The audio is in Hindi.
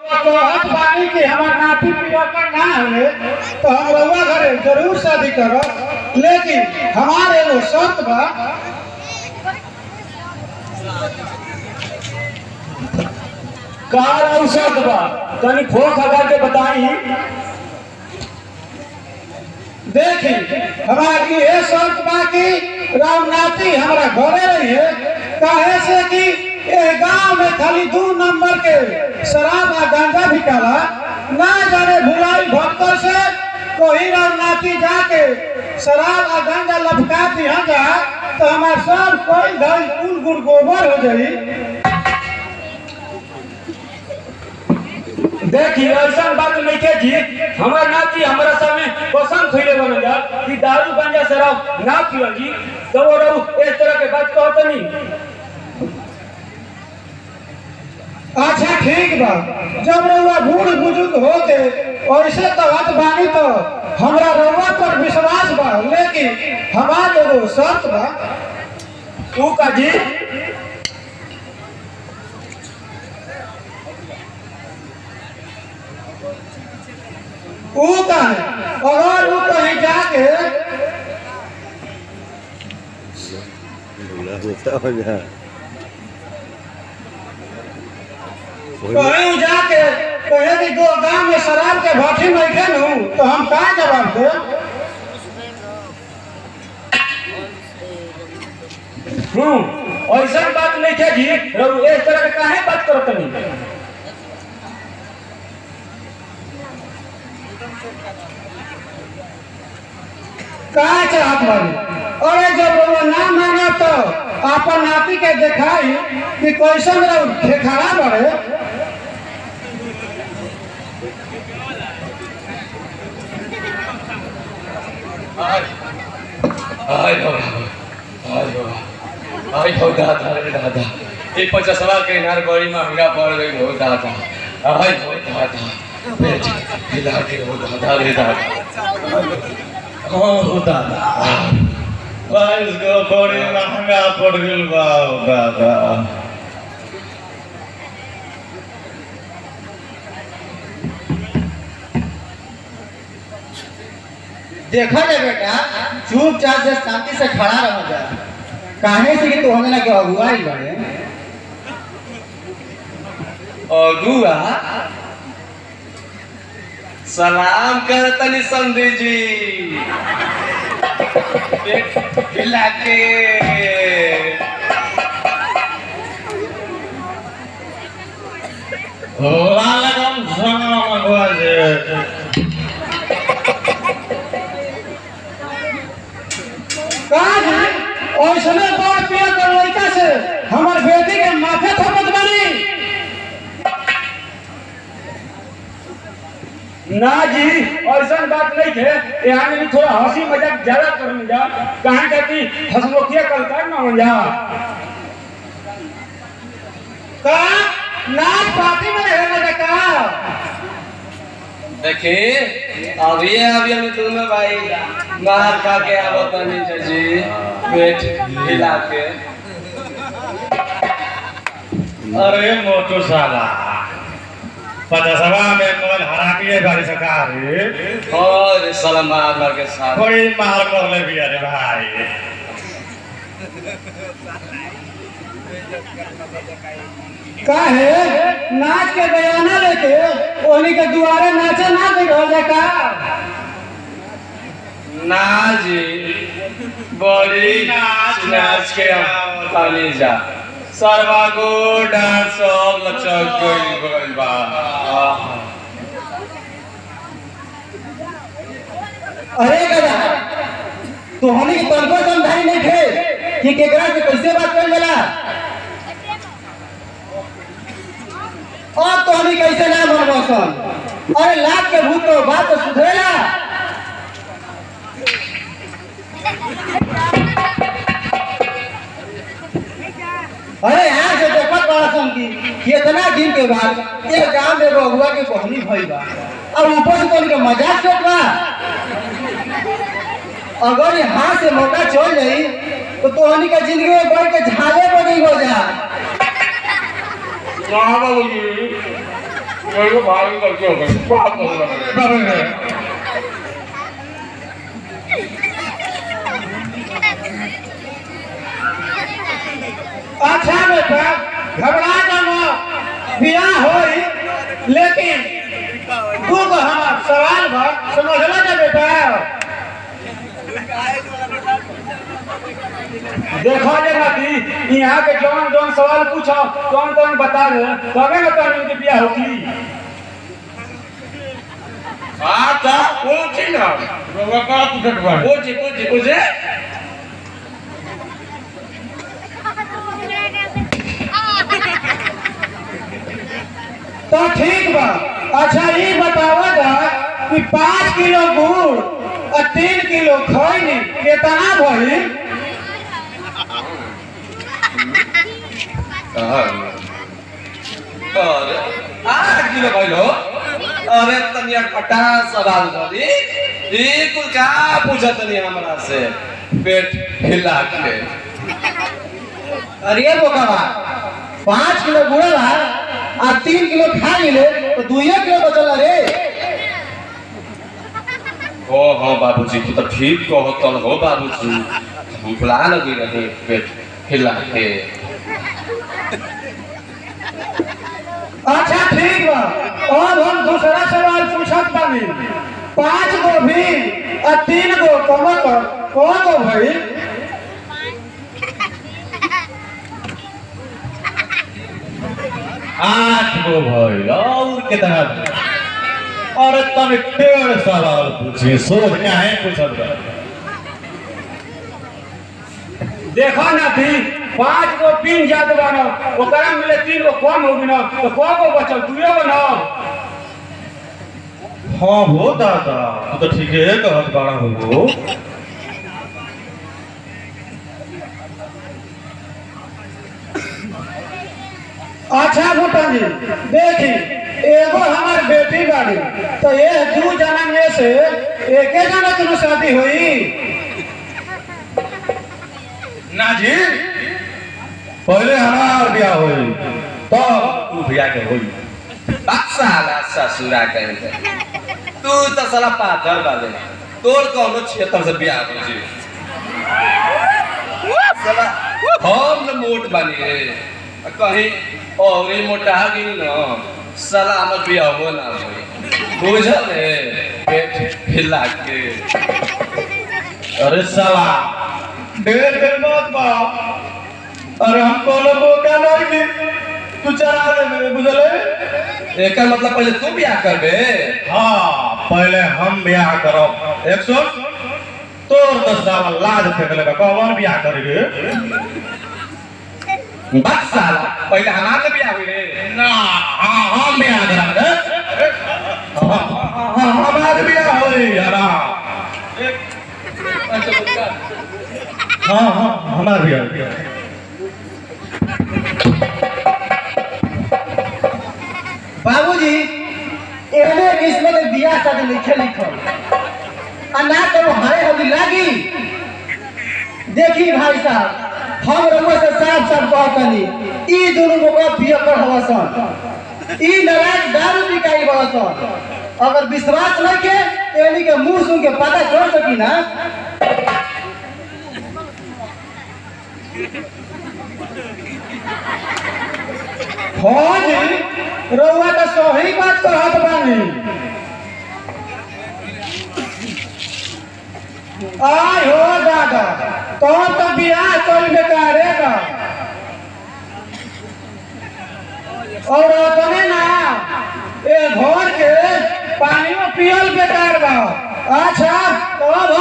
कहत बानी कि हमार नाती पियकर ना हवे तो हम रउआ घरे जरूर शादी करब, लेकिन हमार एगो शर्त बा। का शर्त बा? तनी खोख लगा के बताई। देखी हमारी ये शर्त बा कि राम नाती हमारा घरे रही है, काहे से कि ये गांव में खाली 2 नंबर के शराब और गांजा बिकाला। ना जाने भुलाई भक्तर से कोई राम नाती जाके शराब और गांजा लपका दिया जा तो हमारे सब कोई धन कुल गुड़ गोबर हो जाई। देखिए ऐसा बात नहीं के जी, हमार नाती हमारा सामने पसंद खइले बन जा कि दारू गांजा शराब ना पियो जी, तो वो रहू इस तरह के बात कहत नहीं। अच्छा ठीक बा, जब रउआ बूढ़ बुजुर्ग होते ऐसे तो बात बानी तो हमरा रउआ पर विश्वास बा, लेकिन हमार एगो शर्त बा। तू का जी? ऊ का है, अगर ऊ कहीं जाके कहीं जाके कहे कि दो गांव में शराब के भट्टी नहीं खेलूं तो हम का जवाब दे? ऐसा बात नहीं के जी, रहू इस तरह के काहे बात करत नहीं। का चाहत बानी? अरे जब वो ना माने तो अपन नाती के दिखाई कि कैसन रहो खेखड़ा बड़े। आई हो दादा रे दादा, ये 50 के नार बड़ी महंगा पड़ गई हो दादा। आई हो दादा, पेट हिला के हो दादा रे दादा। हाँ हो दादा, इसको बड़ी महंगा पड़ गई बा दादा। देखा जाए बेटा, चुपचाप से शांति से खड़ा रह जा, काहे से कि तू हमें लगे अगुआ ही बड़े। अगुआ सलाम करतनी संधि जी, हिला के वालेकुम सलाम अगुआ जी। ऐसने बात पिया कर लड़का से हमार बेटी के माथे थपत बनी। ना जी ऐसा बात नहीं थे, यहाँ में थोड़ा हंसी मजाक ज्यादा करने जा, कहाँ जाती हंसमुखिया कलकार ना हो जा। का नाच पार्टी में रहने का? देखिए अभी हम दोनों भाई मार खा के आवतनी जी, पेट हिला के। अरे मोटू साला, 50 में मोल हरा के गाड़ी सरकार और सलाम मार के साथ बड़ी मार कर ले भी अरे भाई। काहे नाच के बयाना लेके ओनी के दुआरे नाचे ना दे हो जाका? ना जी, बड़ी नाच के पानी जा सरवागो डांस सब लचक गइल बा। अरे गधा, तो हमें की तनको समझाई नहीं थे कि केकरा से कैसे बात कर जाला। अब तो हमें कैसे ना मनबसन? अरे लाख के भूत तो बात तो सुधरेला। अरे यहाँ से देखत बड़ा सन की कितना दिन के बाद एक गांव में बगुआ के बहनी भइल बा, और ऊपर से तो उनके मजाक चल बा। अगर यहाँ से मौका चल जाई तो तोहनी का जिंदगी में बढ़ के झाले बनी हो जा। बाबूजी कोई को भाग करके हो गए बात हो रहा है अच्छा बेटा घबरा जाना बियाह होई लेकिन तू तो हमार सवाल बा समझला ना बेटा देखो जे नाती यहाँ के जौन जौन सवाल पूछो कौन कौन बता दे तबे ना तोहनी के बियाह होगी आता पूछी ना रोगा का पूछत बा पूछे तो ठीक बा अच्छा ये बतावा कि 5 किलो गुड़ और 3 किलो खैनी कितना भइल अरे 8 किलो कहलो अरे तनिया पटा सवाल करी ई कुल का पूछत नहीं हमरा से पेट हिला के अरे बोकावा 5 किलो गुड़ बा और 3 किलो खा ले तो 2 किलो बचल रे हो बाबूजी तू तो ठीक कहतन हो बाबूजी हम फुला लगी रहे पेट हिला के अच्छा ठीक बा अब हम दूसरा सवाल पूछत बानी 5 गो भी और 3 गो कमकर कौन गो भइल 8 गो भइल और कितना अरे तने 1.5 सवाल पूछी सोच काहे पूछत बा देखो नाती 5 गो पिन जात बानो ओकरा मिले 3 गो कम होगी ना तो को गो बचल 2 गो ना हां हो दादा तू तो ठीक है कहत बाड़ा हो अच्छा भूटान जी देखी एगो हमार बेटी बाड़ी तो ये 2 जना में से एके जना की शादी हुई ना जी पहले हमार ब्याह होई तब तू ब्याह के होई साला ससुरा कहे तू तो साला पाथर बाले तोर कौनो क्षेत्र से ब्याह हो जी साला हम न मोट बनी रे कहीं और ही मोटा गई ना साला हमर ब्याह हो ना होई बुझल है पेट हिला के अरे साला ढेर मत बा अरे हम कोनो मौका नहीं दी तू चला दे मेरे बुझले एका मतलब पहले तू ब्याह करबे हाँ पहले हम ब्याह करब 100 तोर तो साला लाज फेंकले का कौन ब्याह करेगे बस साला पहले हमारे ब्याह हुई रे ना हाँ हम ब्याह करेंगे हमारे ब्याह होई यारा हाँ हाँ हमारे ब्याह बाबूजी एहने किस्मत में बियाह शादी लिखल आ ना तो हरे होगी लागी देखी भाई साहब हम रउआ से साफ साफ कहतनी ई दोनों मौका पिया कर हवसन ई नाराज दारू पिकाई बड़सन अगर विश्वास नहीं के एनी के मुंह सुन के पता कर सकी ना हाँ जी रउआ तो सही बात कहत बानी आय हो दादा तोर तो बियाह कल बेकारेगा और तने ना ए घर के पानी में पियल बेकार बा अच्छा तो